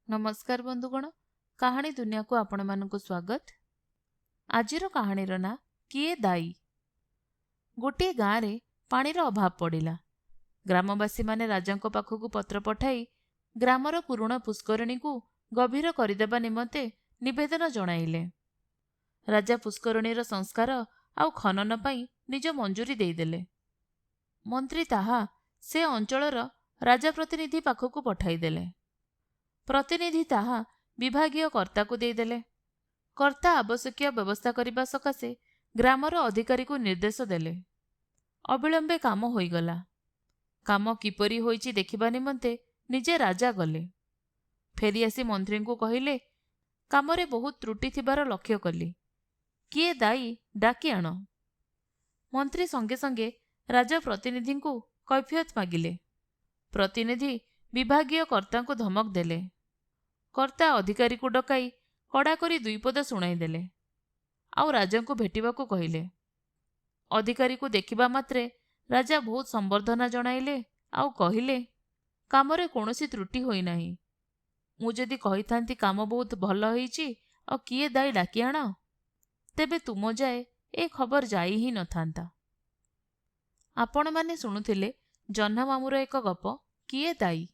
नमस्कार बंधुगण, कहानी दुनिया को आपण मानकु स्वागत। आजिर कहानीर ना किए दायी। गोटे गाँव रे पानीर अभाव पड़िला। ग्रामवासी माने राजांको पाखकु पत्र पठाई ग्रामर पुराण पुष्करिणी को गभीर करदेबा निमंते निवेदन जणाइले। राजा पुष्करिणीर संस्कार आउ खनन पई निज मंजूरी देदेले। मंत्री ताहा से अंचलर राजा प्रतिनिधि पाखकु पठाइदेले। प्रतिनिधि ताहा विभागीय कर्ता को देदेले। कर्ता आवश्यक व्यवस्था करने सकाशे ग्रामर अधिकारी को निर्देश देले। अविलंबे काम होईगला। काम किपरि होईची देखिबा निमंते निजे राजा गले। फेरी आसी मंत्री को कहिले, कामरे बहुत त्रुटि थिबार लक्ष्य कली। किए दायी डाकी आण। मंत्री संगे संगे राजा प्रतिनिधि को कैफियत मागिले। प्रतिनिधि विभागीय कर्ता को धमक देले। कर्ता अधिकारी को डकाई कड़ा करी दुई पद शुणाई देले। आउ राजा को भेटिबा को कहिले। अधिकारी को देखिबा मात्रे राजा बहुत संबर्धना जणाइले। आउ कहिले, कामरे कोनोसी त्रुटि होई नाही। मु जदि कहिथांती काम बहुत भल होईची और किए दायी डाकी आण, तेबे तुम जाए ए खबर जाई ही न थांता। आपण माने सुनुथिले जह्ना मामुर एक गप किए दायी।